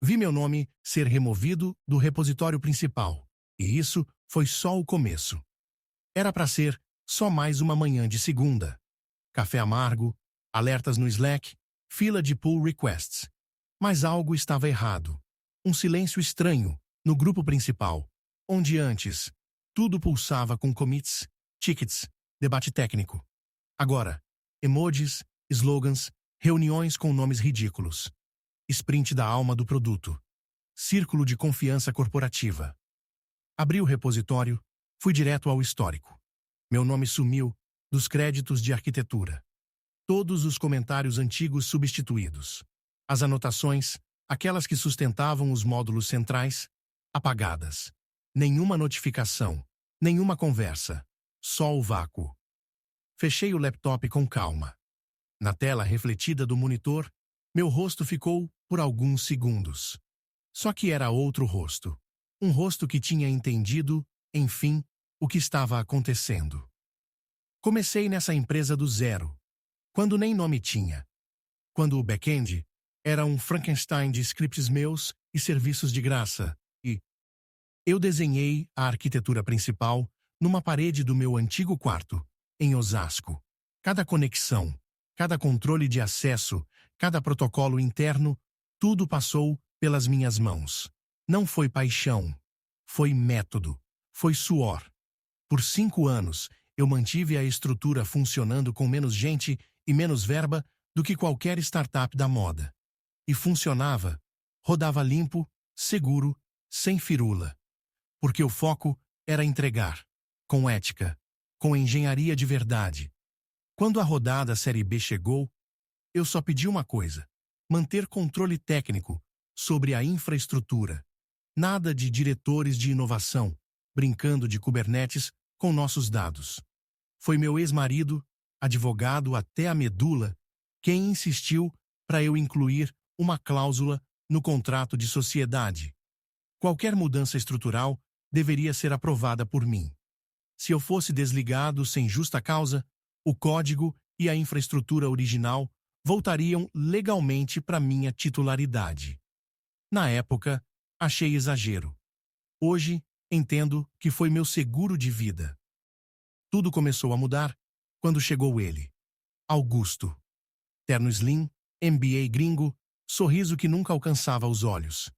Vi meu nome ser removido do repositório principal, e isso foi só o começo. Era para ser só mais uma manhã de segunda. Café amargo, alertas no Slack, fila de pull requests. Mas algo estava errado. Um silêncio estranho no grupo principal, onde antes tudo pulsava com commits, tickets, debate técnico. Agora, emojis, slogans, reuniões com nomes ridículos. Sprint da alma do produto. Círculo de confiança corporativa. Abri o repositório, fui direto ao histórico. Meu nome sumiu dos créditos de arquitetura. Todos os comentários antigos substituídos. As anotações, aquelas que sustentavam os módulos centrais, apagadas. Nenhuma notificação, nenhuma conversa, só o vácuo. Fechei o laptop com calma. Na tela refletida do monitor, meu rosto ficou por alguns segundos. Só que era outro rosto. Um rosto que tinha entendido, enfim, o que estava acontecendo. Comecei nessa empresa do zero, quando nem nome tinha. Quando o back-end era um Frankenstein de scripts meus e serviços de graça, e eu desenhei a arquitetura principal numa parede do meu antigo quarto, em Osasco. Cada conexão, cada controle de acesso, cada protocolo interno, tudo passou pelas minhas mãos. Não foi paixão, foi método, foi suor. Por 5 anos, eu mantive a estrutura funcionando com menos gente e menos verba do que qualquer startup da moda. E funcionava, rodava limpo, seguro, sem firula. Porque o foco era entregar, com ética, com engenharia de verdade. Quando a rodada Série B chegou, eu só pedi uma coisa: manter controle técnico sobre a infraestrutura. Nada de diretores de inovação, brincando de Kubernetes com nossos dados. Foi meu ex-marido, advogado até a medula, quem insistiu para eu incluir uma cláusula no contrato de sociedade. Qualquer mudança estrutural deveria ser aprovada por mim. Se eu fosse desligado sem justa causa, o código e a infraestrutura original voltariam legalmente para minha titularidade. Na época, achei exagero. Hoje, entendo que foi meu seguro de vida. Tudo começou a mudar quando chegou ele. Augusto. Terno slim, MBA gringo, sorriso que nunca alcançava os olhos.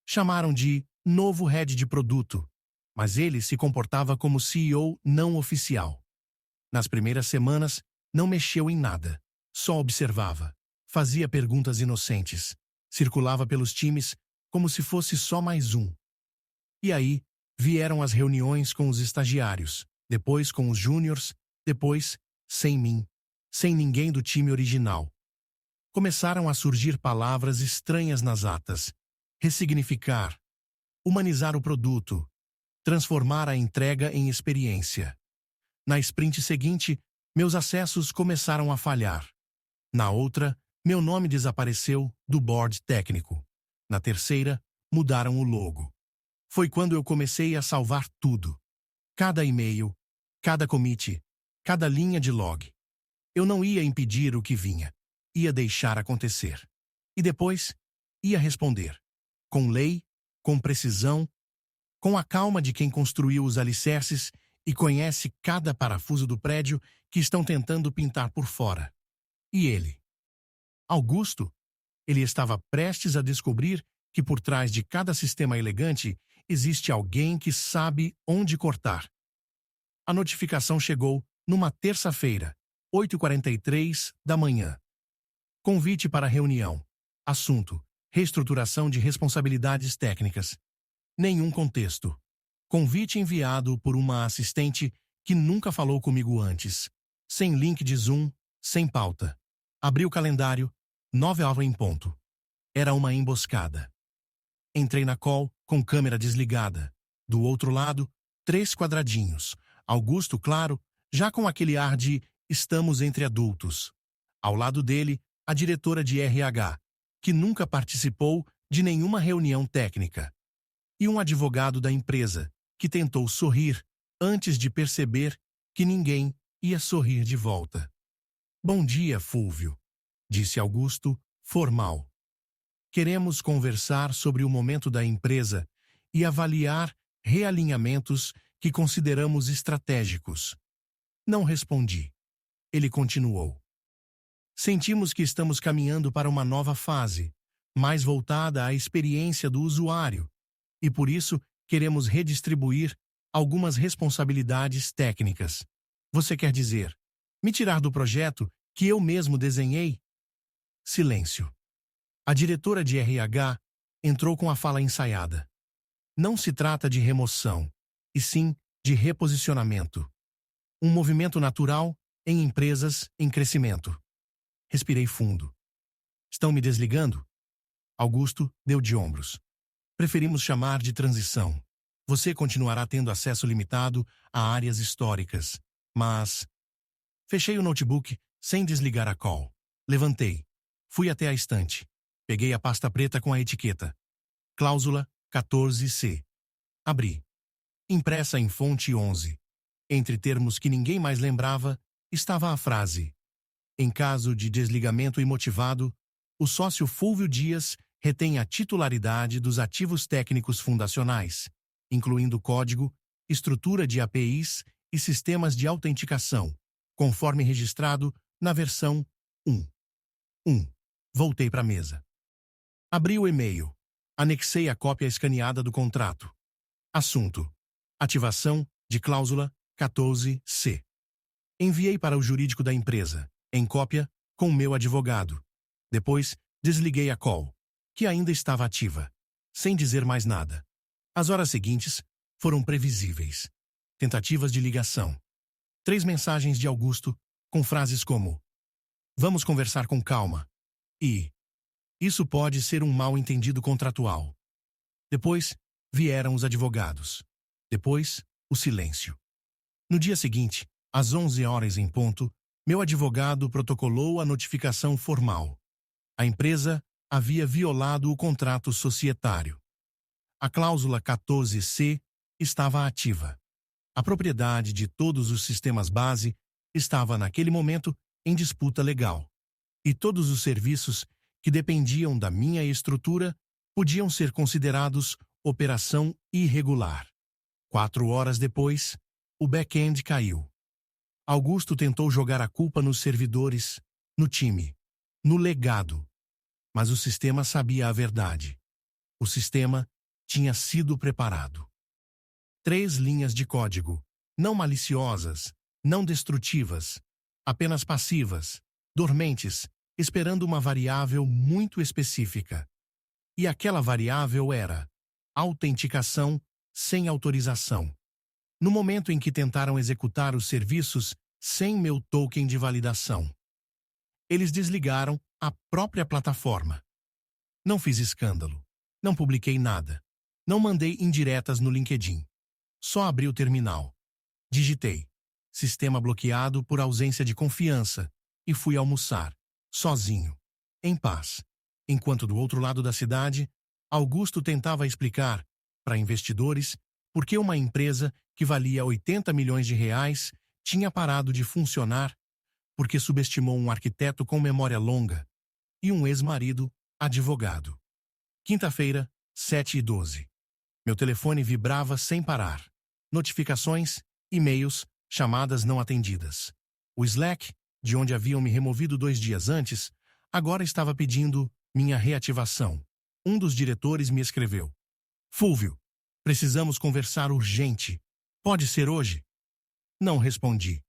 Chamaram de novo head de produto, mas ele se comportava como CEO não oficial. Nas primeiras semanas, não mexeu em nada, só observava, fazia perguntas inocentes, circulava pelos times como se fosse só mais um. E aí, vieram as reuniões com os estagiários, depois com os júniors, depois, sem mim, sem ninguém do time original. Começaram a surgir palavras estranhas nas atas. Ressignificar, humanizar o produto, transformar a entrega em experiência. Na sprint seguinte, meus acessos começaram a falhar. Na outra, meu nome desapareceu do board técnico. Na terceira, mudaram o logo. Foi quando eu comecei a salvar tudo. Cada e-mail, cada commit, cada linha de log. Eu não ia impedir o que vinha. Ia deixar acontecer. E depois, ia responder. Com lei, com precisão, com a calma de quem construiu os alicerces e conhece cada parafuso do prédio que estão tentando pintar por fora. E ele? Augusto? Ele estava prestes a descobrir que por trás de cada sistema elegante existe alguém que sabe onde cortar. A notificação chegou numa terça-feira, 8h43 da manhã. Convite para reunião. Assunto: reestruturação de responsabilidades técnicas. Nenhum contexto. Convite enviado por uma assistente que nunca falou comigo antes. Sem link de Zoom, sem pauta. Abri o calendário, 9h em ponto. Era uma emboscada. Entrei na call com câmera desligada. Do outro lado, 3 quadradinhos. Augusto, claro, já com aquele ar de estamos entre adultos. Ao lado dele, a diretora de RH, que nunca participou de nenhuma reunião técnica. E um advogado da empresa, que tentou sorrir antes de perceber que ninguém ia sorrir de volta. Bom dia, Fúlvio, disse Augusto, formal. Queremos conversar sobre o momento da empresa e avaliar realinhamentos que consideramos estratégicos. Não respondi. Ele continuou. Sentimos que estamos caminhando para uma nova fase, mais voltada à experiência do usuário, e por isso queremos redistribuir algumas responsabilidades técnicas. Você quer dizer, me tirar do projeto que eu mesmo desenhei? Silêncio. A diretora de RH entrou com a fala ensaiada. Não se trata de remoção, e sim de reposicionamento. Um movimento natural em empresas em crescimento. Respirei fundo. Estão me desligando? Augusto deu de ombros. Preferimos chamar de transição. Você continuará tendo acesso limitado a áreas históricas, mas... Fechei o notebook sem desligar a call. Levantei. Fui até a estante. Peguei a pasta preta com a etiqueta. Cláusula 14C. Abri. Impressa em fonte 11. Entre termos que ninguém mais lembrava, estava a frase: em caso de desligamento imotivado, o sócio Fúlvio Dias retém a titularidade dos ativos técnicos fundacionais, incluindo código, estrutura de APIs e sistemas de autenticação, conforme registrado na versão 1. Voltei para a mesa. Abri o e-mail. Anexei a cópia escaneada do contrato. Assunto: ativação de cláusula 14C. Enviei para o jurídico da empresa, em cópia, com o meu advogado. Depois, desliguei a call, que ainda estava ativa, sem dizer mais nada. As horas seguintes foram previsíveis. Tentativas de ligação. 3 mensagens de Augusto, com frases como: vamos conversar com calma. E: isso pode ser um mal-entendido contratual. Depois, vieram os advogados. Depois, o silêncio. No dia seguinte, às 11 horas em ponto, meu advogado protocolou a notificação formal. A empresa havia violado o contrato societário. A cláusula 14C estava ativa. A propriedade de todos os sistemas base estava naquele momento em disputa legal. E todos os serviços que dependiam da minha estrutura podiam ser considerados operação irregular. 4 horas depois, o back-end caiu. Augusto tentou jogar a culpa nos servidores, no time, no legado. Mas o sistema sabia a verdade. O sistema tinha sido preparado. 3 linhas de código, não maliciosas, não destrutivas, apenas passivas, dormentes, esperando uma variável muito específica. E aquela variável era autenticação sem autorização. No momento em que tentaram executar os serviços sem meu token de validação, eles desligaram a própria plataforma. Não fiz escândalo. Não publiquei nada. Não mandei indiretas no LinkedIn. Só abri o terminal. Digitei: sistema bloqueado por ausência de confiança, e fui almoçar, sozinho, em paz. Enquanto do outro lado da cidade, Augusto tentava explicar para investidores por que uma empresa que valia 80 milhões de reais tinha parado de funcionar porque subestimou um arquiteto com memória longa e um ex-marido, advogado. Quinta-feira, 7h12. Meu telefone vibrava sem parar. Notificações, e-mails, chamadas não atendidas. O Slack, de onde haviam me removido 2 dias antes, agora estava pedindo minha reativação. Um dos diretores me escreveu: Fúlvio, precisamos conversar urgente. Pode ser hoje? Não respondi.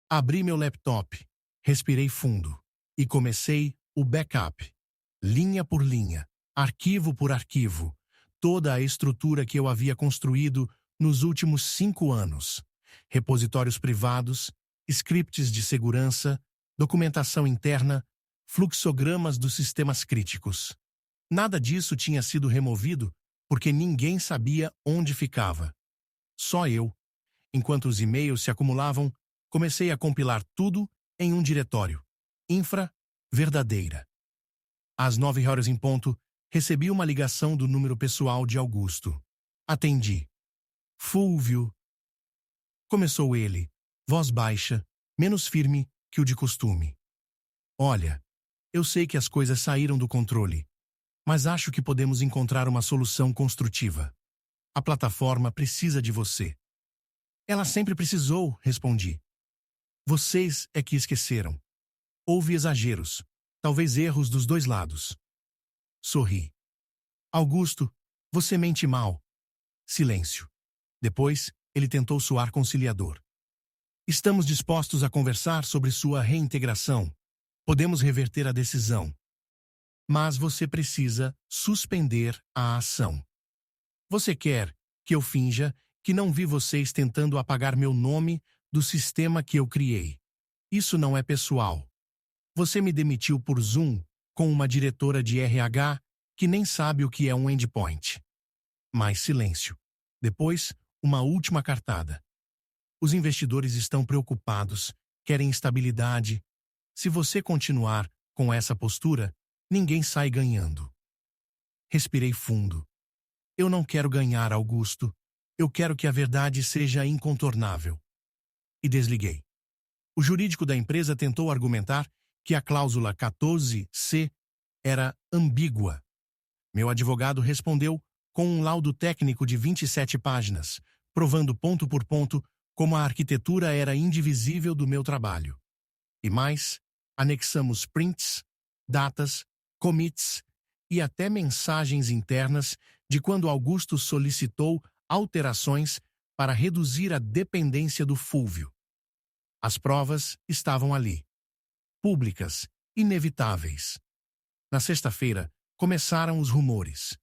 Abri meu laptop, respirei fundo e comecei o backup. Linha por linha, arquivo por arquivo, toda a estrutura que eu havia construído nos últimos 5 anos. Repositórios privados, scripts de segurança, documentação interna, fluxogramas dos sistemas críticos. Nada disso tinha sido removido porque ninguém sabia onde ficava. Só eu. Enquanto os e-mails se acumulavam, comecei a compilar tudo em um diretório. Infra verdadeira. Às 9 horas em ponto, recebi uma ligação do número pessoal de Augusto. Atendi. Fúlvio. Começou ele, voz baixa, menos firme que o de costume. Olha, eu sei que as coisas saíram do controle, mas acho que podemos encontrar uma solução construtiva. A plataforma precisa de você. Ela sempre precisou, respondi. Vocês é que esqueceram. Houve exageros, talvez erros dos dois lados. Sorri. Augusto, você mente mal. Silêncio. Depois, ele tentou soar conciliador. Estamos dispostos a conversar sobre sua reintegração. Podemos reverter a decisão. Mas você precisa suspender a ação. Você quer que eu finja que não vi vocês tentando apagar meu nome do sistema que eu criei. Isso não é pessoal. Você me demitiu por Zoom com uma diretora de RH que nem sabe o que é um endpoint. Mais silêncio. Depois, uma última cartada. Os investidores estão preocupados, querem estabilidade. Se você continuar com essa postura, ninguém sai ganhando. Respirei fundo. Eu não quero ganhar, Augusto. Eu quero que a verdade seja incontornável. E desliguei. O jurídico da empresa tentou argumentar que a cláusula 14C era ambígua. Meu advogado respondeu com um laudo técnico de 27 páginas, provando ponto por ponto como a arquitetura era indivisível do meu trabalho. E mais, anexamos prints, datas, commits e até mensagens internas de quando Augusto solicitou alterações para reduzir a dependência do Fúlvio. As provas estavam ali. Públicas, inevitáveis. Na sexta-feira, começaram os rumores.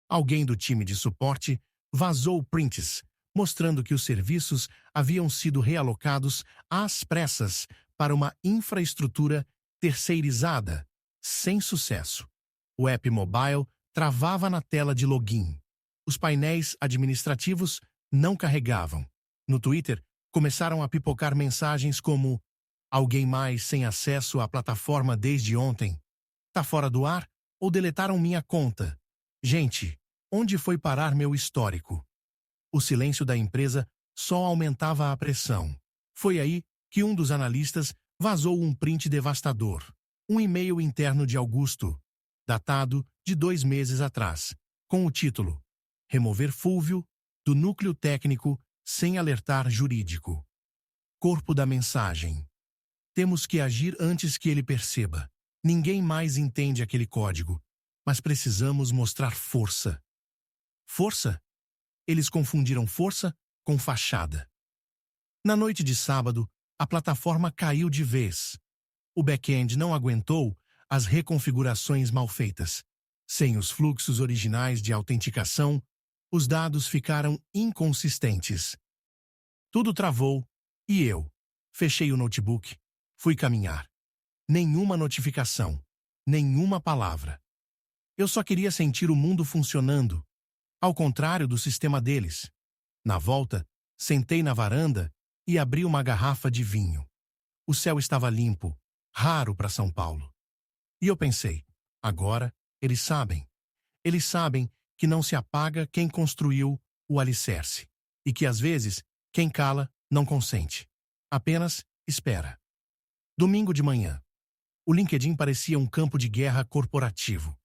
Alguém do time de suporte vazou prints, mostrando que os serviços haviam sido realocados às pressas para uma infraestrutura terceirizada, sem sucesso. O app mobile travava na tela de login. Os painéis administrativos não carregavam. No Twitter, começaram a pipocar mensagens como: alguém mais sem acesso à plataforma desde ontem? Tá fora do ar? Ou deletaram minha conta? Gente, onde foi parar meu histórico? O silêncio da empresa só aumentava a pressão. Foi aí que um dos analistas vazou um print devastador. Um e-mail interno de Augusto, datado de 2 meses atrás, com o título: Remover Fúlvio do núcleo técnico sem alertar jurídico. Corpo da mensagem. Temos que agir antes que ele perceba. Ninguém mais entende aquele código, mas precisamos mostrar força. Força? Eles confundiram força com fachada. Na noite de sábado, a plataforma caiu de vez. O back-end não aguentou as reconfigurações mal feitas. Sem os fluxos originais de autenticação, os dados ficaram inconsistentes. Tudo travou e eu fechei o notebook, fui caminhar. Nenhuma notificação, nenhuma palavra. Eu só queria sentir o mundo funcionando, ao contrário do sistema deles. Na volta, sentei na varanda e abri uma garrafa de vinho. O céu estava limpo, raro para São Paulo. E eu pensei, agora eles sabem. Eles sabem que não se apaga quem construiu o alicerce. E que às vezes, quem cala não consente. Apenas espera. Domingo de manhã. O LinkedIn parecia um campo de guerra corporativo.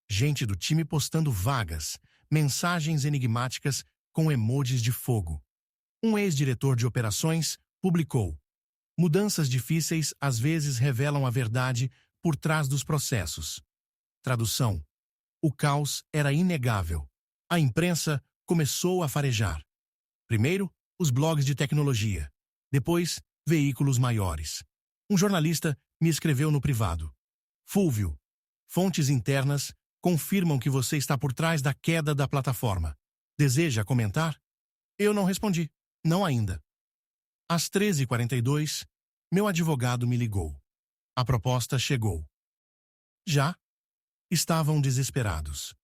Gente do time postando vagas, mensagens enigmáticas com emojis de fogo. Um ex-diretor de operações publicou: mudanças difíceis às vezes revelam a verdade por trás dos processos. Tradução: o caos era inegável. A imprensa começou a farejar. Primeiro, os blogs de tecnologia. Depois, veículos maiores. Um jornalista me escreveu no privado: Fúlvio, fontes internas confirmam que você está por trás da queda da plataforma. Deseja comentar? Eu não respondi. Não ainda. Às 13h42, meu advogado me ligou. A proposta chegou. Já? Estavam desesperados.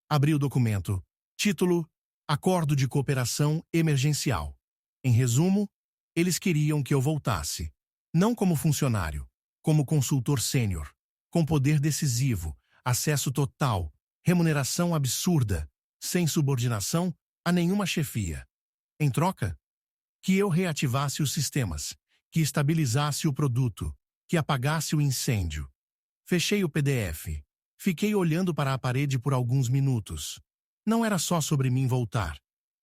Abri o documento. Título: Acordo de Cooperação Emergencial. Em resumo, eles queriam que eu voltasse. Não como funcionário, como consultor sênior, com poder decisivo, acesso total, remuneração absurda, sem subordinação a nenhuma chefia. Em troca, que eu reativasse os sistemas, que estabilizasse o produto, que apagasse o incêndio. Fechei o PDF. Fiquei olhando para a parede por alguns minutos. Não era só sobre mim voltar.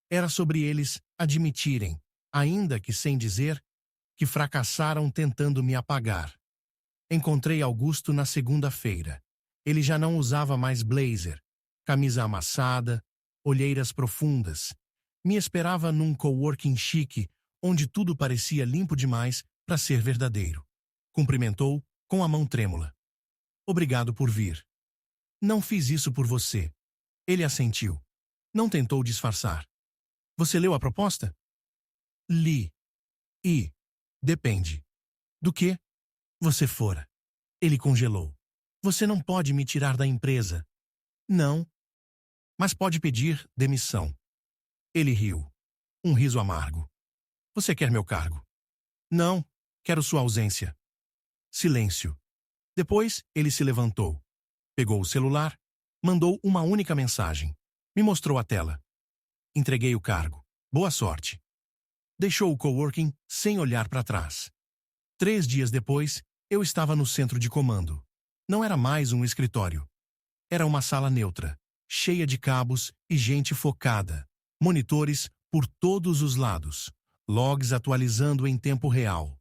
Era sobre eles admitirem, ainda que sem dizer, que fracassaram tentando me apagar. Encontrei Augusto na segunda-feira. Ele já não usava mais blazer, camisa amassada, olheiras profundas. Me esperava num coworking chique, onde tudo parecia limpo demais para ser verdadeiro. Cumprimentou com a mão trêmula. Obrigado por vir. Não fiz isso por você. Ele assentiu. Não tentou disfarçar. Você leu a proposta? Li. E, depende. Do que você fora. Ele congelou. Você não pode me tirar da empresa. Não. Mas pode pedir demissão. Ele riu. Um riso amargo. Você quer meu cargo? Não. Quero sua ausência. Silêncio. Depois, ele se levantou. Pegou o celular, mandou uma única mensagem. Me mostrou a tela. Entreguei o cargo. Boa sorte. Deixou o coworking sem olhar para trás. 3 dias depois, eu estava no centro de comando. Não era mais um escritório. Era uma sala neutra, cheia de cabos e gente focada. Monitores por todos os lados. Logs atualizando em tempo real.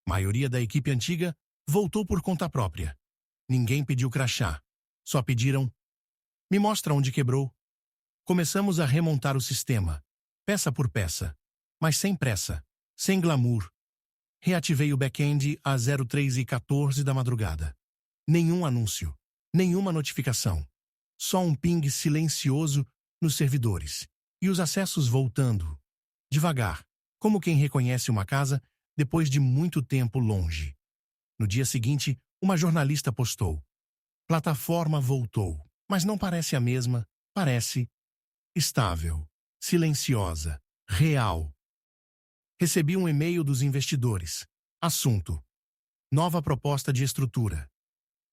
Maioria da equipe antiga voltou por conta própria. Ninguém pediu crachá. Só pediram: me mostra onde quebrou. Começamos a remontar o sistema, peça por peça, mas sem pressa, sem glamour. Reativei o back-end às 03h14 da madrugada. Nenhum anúncio, nenhuma notificação. Só um ping silencioso nos servidores. E os acessos voltando. Devagar, como quem reconhece uma casa depois de muito tempo longe. No dia seguinte, uma jornalista postou: plataforma voltou, mas não parece a mesma, parece estável, silenciosa, real. Recebi um e-mail dos investidores. Assunto: nova proposta de estrutura.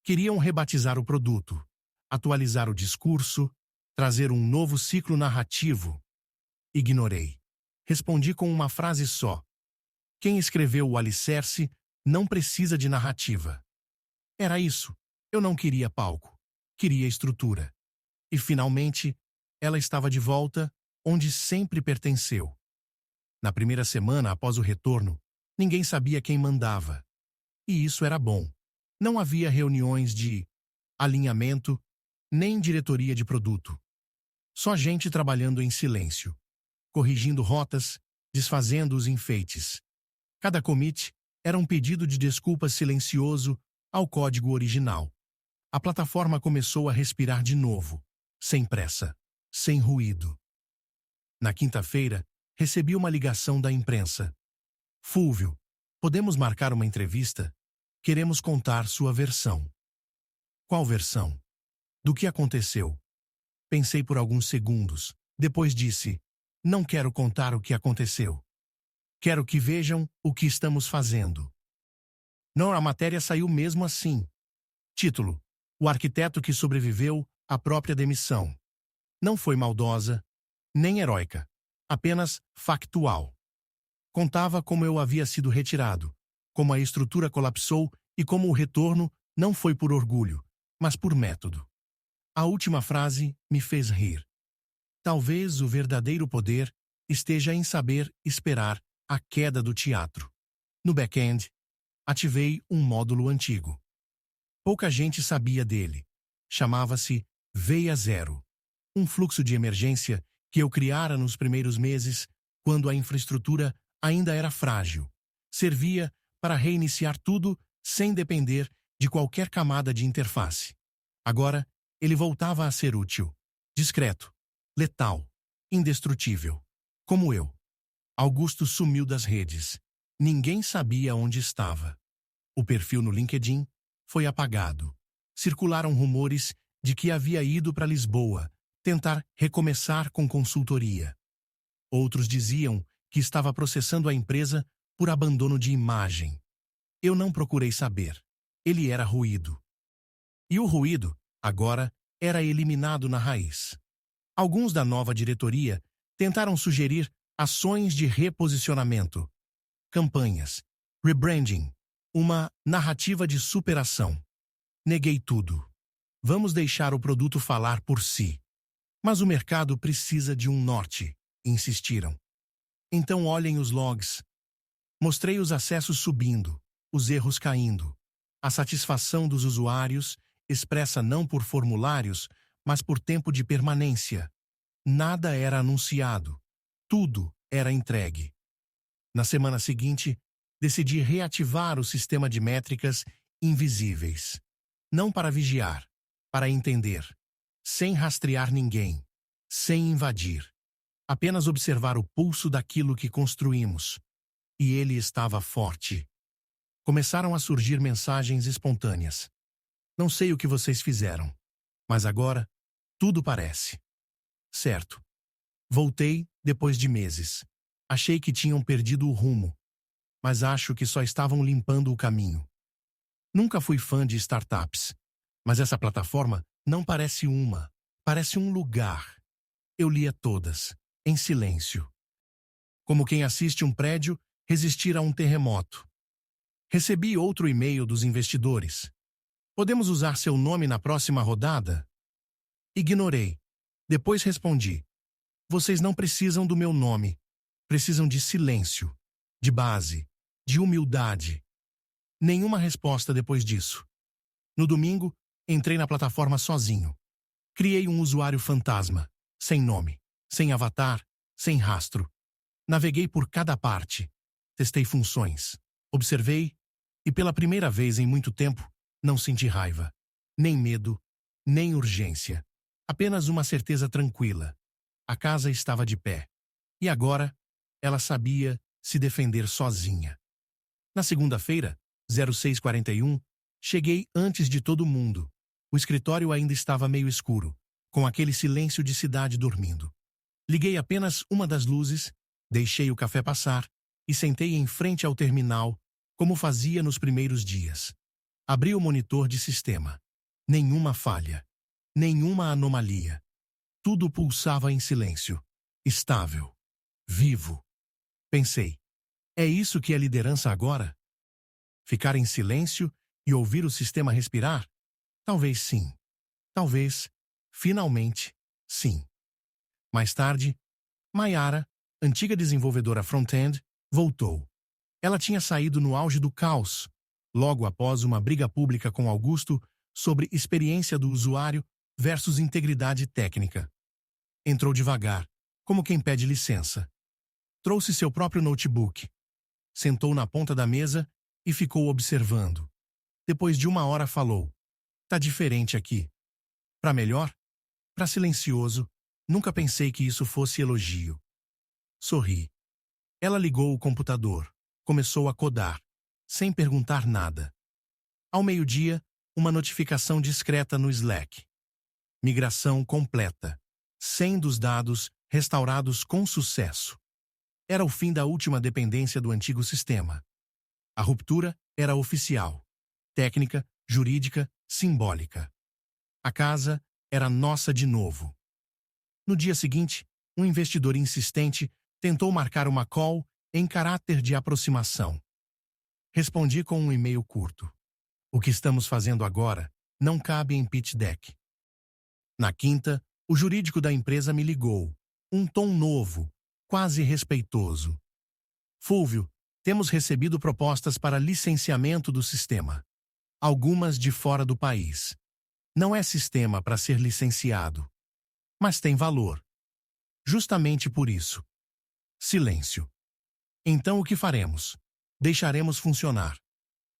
Queriam rebatizar o produto, atualizar o discurso, trazer um novo ciclo narrativo. Ignorei. Respondi com uma frase só: quem escreveu o alicerce não precisa de narrativa. Era isso. Eu não queria palco. Queria estrutura. E, finalmente, ela estava de volta onde sempre pertenceu. Na primeira semana após o retorno, ninguém sabia quem mandava. E isso era bom. Não havia reuniões de alinhamento, nem diretoria de produto. Só gente trabalhando em silêncio, corrigindo rotas, desfazendo os enfeites. Cada commit era um pedido de desculpa silencioso ao código original. A plataforma começou a respirar de novo, sem pressa, sem ruído. Na quinta-feira, recebi uma ligação da imprensa. Fúvio, podemos marcar uma entrevista? Queremos contar sua versão. Qual versão? Do que aconteceu? Pensei por alguns segundos. Depois disse: não quero contar o que aconteceu. Quero que vejam o que estamos fazendo. Não, a matéria saiu mesmo assim. Título: o arquiteto que sobreviveu à própria demissão. Não foi maldosa, nem heróica, apenas factual. Contava como eu havia sido retirado, como a estrutura colapsou e como o retorno não foi por orgulho, mas por método. A última frase me fez rir. Talvez o verdadeiro poder esteja em saber esperar a queda do teatro. No back-end, ativei um módulo antigo. Pouca gente sabia dele. Chamava-se Veia Zero. Um fluxo de emergência que eu criara nos primeiros meses, quando a infraestrutura ainda era frágil. Servia para reiniciar tudo sem depender de qualquer camada de interface. Agora, ele voltava a ser útil, discreto, letal, indestrutível. Como eu. Augusto sumiu das redes. Ninguém sabia onde estava. O perfil no LinkedIn foi apagado. Circularam rumores de que havia ido para Lisboa tentar recomeçar com consultoria. Outros diziam que estava processando a empresa por abandono de imagem. Eu não procurei saber. Ele era ruído. E o ruído, agora, era eliminado na raiz. Alguns da nova diretoria tentaram sugerir ações de reposicionamento, campanhas, rebranding, uma narrativa de superação. Neguei tudo. Vamos deixar o produto falar por si. Mas o mercado precisa de um norte, insistiram. Então olhem os logs. Mostrei os acessos subindo, os erros caindo. A satisfação dos usuários, expressa não por formulários, mas por tempo de permanência. Nada era anunciado. Tudo era entregue. Na semana seguinte, decidi reativar o sistema de métricas invisíveis. Não para vigiar, para entender. Sem rastrear ninguém. Sem invadir. Apenas observar o pulso daquilo que construímos. E ele estava forte. Começaram a surgir mensagens espontâneas. Não sei o que vocês fizeram, mas agora tudo parece certo. Voltei depois de meses. Achei que tinham perdido o rumo, mas acho que só estavam limpando o caminho. Nunca fui fã de startups, mas essa plataforma não parece uma, parece um lugar. Eu lia todas, em silêncio. Como quem assiste um prédio resistir a um terremoto. Recebi outro e-mail dos investidores. Podemos usar seu nome na próxima rodada? Ignorei. Depois respondi. Vocês não precisam do meu nome. Precisam de silêncio, de base, de humildade. Nenhuma resposta depois disso. No domingo, entrei na plataforma sozinho. Criei um usuário fantasma, sem nome, sem avatar, sem rastro. Naveguei por cada parte. Testei funções. Observei e, pela primeira vez em muito tempo, não senti raiva, nem medo, nem urgência. Apenas uma certeza tranquila. A casa estava de pé. E agora, ela sabia se defender sozinha. Na segunda-feira, 06:41, cheguei antes de todo mundo. O escritório ainda estava meio escuro, com aquele silêncio de cidade dormindo. Liguei apenas uma das luzes, deixei o café passar e sentei em frente ao terminal, como fazia nos primeiros dias. Abri o monitor de sistema. Nenhuma falha. Nenhuma anomalia. Tudo pulsava em silêncio. Estável. Vivo. Pensei. É isso que é liderança agora? Ficar em silêncio e ouvir o sistema respirar? Talvez sim. Talvez, finalmente, sim. Mais tarde, Mayara, antiga desenvolvedora front-end, voltou. Ela tinha saído no auge do caos, logo após uma briga pública com Augusto sobre experiência do usuário versus integridade técnica. Entrou devagar, como quem pede licença. Trouxe seu próprio notebook. Sentou na ponta da mesa e ficou observando. Depois de 1 hora falou. Tá diferente aqui. Pra melhor? Pra silencioso. Nunca pensei que isso fosse elogio. Sorri. Ela ligou o computador. Começou a codar, sem perguntar nada. Ao meio-dia, uma notificação discreta no Slack. Migração completa. 100 dos dados restaurados com sucesso. Era o fim da última dependência do antigo sistema. A ruptura era oficial. Técnica, jurídica, simbólica. A casa era nossa de novo. No dia seguinte, um investidor insistente tentou marcar uma call em caráter de aproximação. Respondi com um e-mail curto. O que estamos fazendo agora não cabe em pitch deck. Na quinta, o jurídico da empresa me ligou. Um tom novo, quase respeitoso. Fúlvio, temos recebido propostas para licenciamento do sistema. Algumas de fora do país. Não é sistema para ser licenciado. Mas tem valor. Justamente por isso. Silêncio. Então o que faremos? Deixaremos funcionar.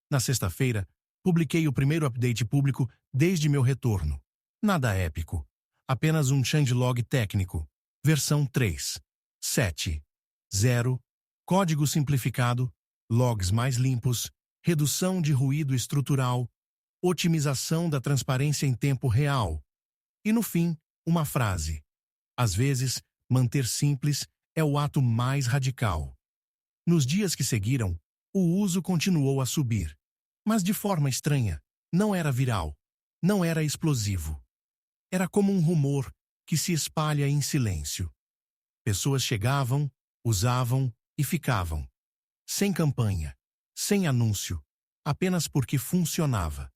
Na sexta-feira, publiquei o primeiro update público desde meu retorno. Nada épico. Apenas um changelog técnico. Versão 3.7.0. Código simplificado. Logs mais limpos. Redução de ruído estrutural. Otimização da transparência em tempo real. E no fim, uma frase. Às vezes, manter simples é o ato mais radical. Nos dias que seguiram, o uso continuou a subir. Mas de forma estranha. Não era viral. Não era explosivo. Era como um rumor que se espalha em silêncio. Pessoas chegavam, usavam e ficavam. Sem campanha. Sem anúncio. Apenas porque funcionava.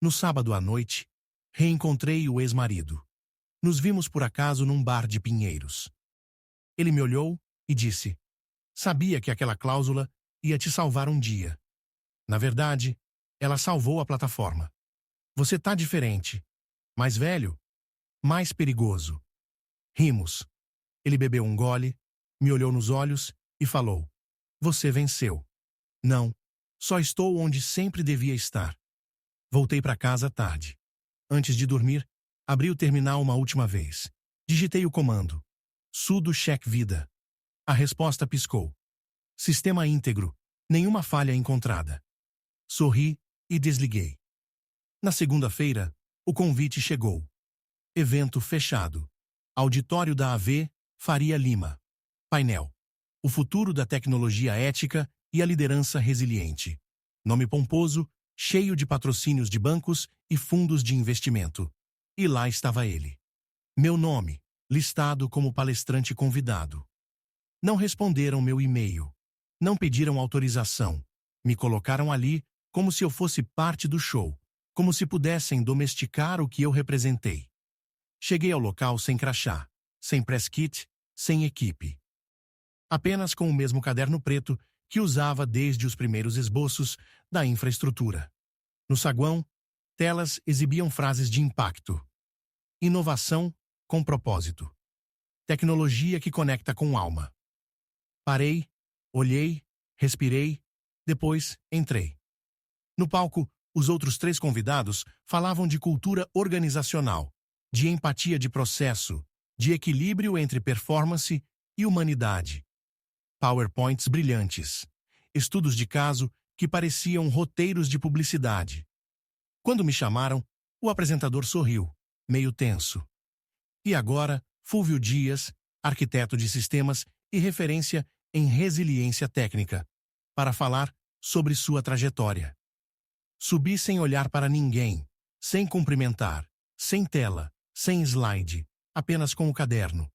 No sábado à noite, Reencontrei o ex-marido. Nos vimos por acaso num bar de Pinheiros. Ele me olhou e disse: sabia que aquela cláusula ia te salvar um dia. Na verdade, ela salvou a plataforma. Você tá diferente. Mais velho, mais perigoso. Rimos. Ele bebeu um gole, me olhou nos olhos e falou: você venceu. Não, só estou onde sempre devia estar. Voltei para casa tarde. Antes de dormir, abri o terminal uma última vez. Digitei o comando: sudo check vida. A resposta piscou. Sistema íntegro, nenhuma falha encontrada. Sorri e desliguei. Na segunda-feira, o convite chegou. Evento fechado. Auditório da AV, Faria Lima. Painel: o futuro da tecnologia ética e a liderança resiliente. Nome pomposo, cheio de patrocínios de bancos e fundos de investimento. E lá estava ele. Meu nome, listado como palestrante convidado. Não responderam meu e-mail. Não pediram autorização. Me colocaram ali como se eu fosse parte do show, como se pudessem domesticar o que eu representei. Cheguei ao local sem crachá, sem press kit, sem equipe. Apenas com o mesmo caderno preto que usava desde os primeiros esboços da infraestrutura. No saguão, telas exibiam frases de impacto. Inovação com propósito. Tecnologia que conecta com alma. Parei, olhei, respirei, depois entrei. No palco, os outros 3 convidados falavam de cultura organizacional, de empatia de processo, de equilíbrio entre performance e humanidade. PowerPoints brilhantes, estudos de caso que pareciam roteiros de publicidade. Quando me chamaram, o apresentador sorriu, meio tenso. E agora, Fúvio Dias, arquiteto de sistemas e referência em resiliência técnica, para falar sobre sua trajetória. Subi sem olhar para ninguém, sem cumprimentar, sem tela, sem slide, apenas com o caderno.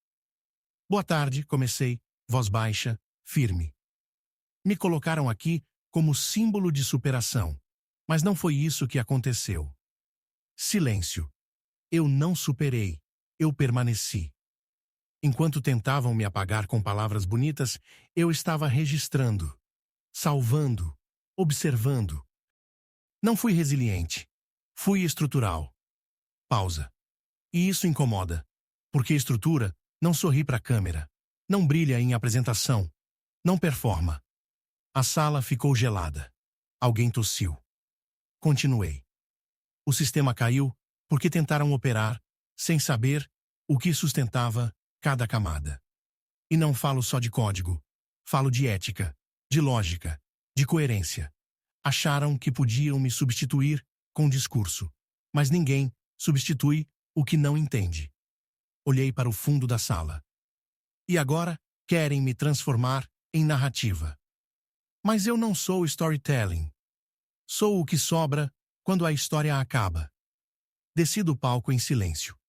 Boa tarde, comecei, voz baixa, firme. Me colocaram aqui como símbolo de superação, mas não foi isso que aconteceu. Silêncio. Eu não superei, eu permaneci. Enquanto tentavam me apagar com palavras bonitas, eu estava registrando, salvando, observando. Não fui resiliente. Fui estrutural. Pausa. E isso incomoda, porque estrutura não sorri para a câmera, não brilha em apresentação, não performa. A sala ficou gelada. Alguém tossiu. Continuei. O sistema caiu porque tentaram operar, sem saber, o que sustentava cada camada. E não falo só de código. Falo de ética, de lógica, de coerência. Acharam que podiam me substituir com discurso, mas ninguém substitui o que não entende. Olhei para o fundo da sala. E agora querem me transformar em narrativa. Mas eu não sou storytelling. Sou o que sobra quando a história acaba. Desci do palco em silêncio.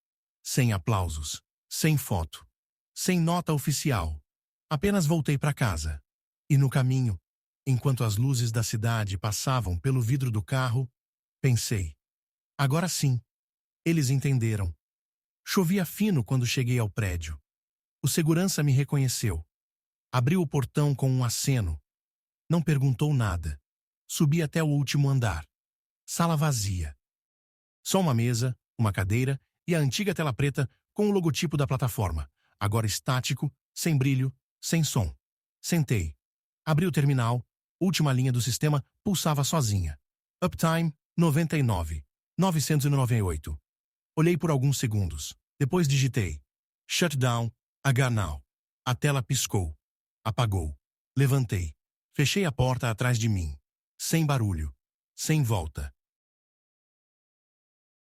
Sem aplausos, sem foto, sem nota oficial. Apenas voltei para casa. E no caminho, enquanto as luzes da cidade passavam pelo vidro do carro, pensei: agora sim, eles entenderam. Chovia fino quando cheguei ao prédio. O segurança me reconheceu. Abriu o portão com um aceno. Não perguntou nada. Subi até o último andar. Sala vazia. Só uma mesa, uma cadeira e a antiga tela preta com o logotipo da plataforma, agora estático, sem brilho, sem som. Sentei. Abri o terminal. Última linha do sistema pulsava sozinha. Uptime 99. 998. Olhei por alguns segundos. Depois digitei: Shutdown, HNOW. A tela piscou. Apagou. Levantei. Fechei a porta atrás de mim. Sem barulho. Sem volta.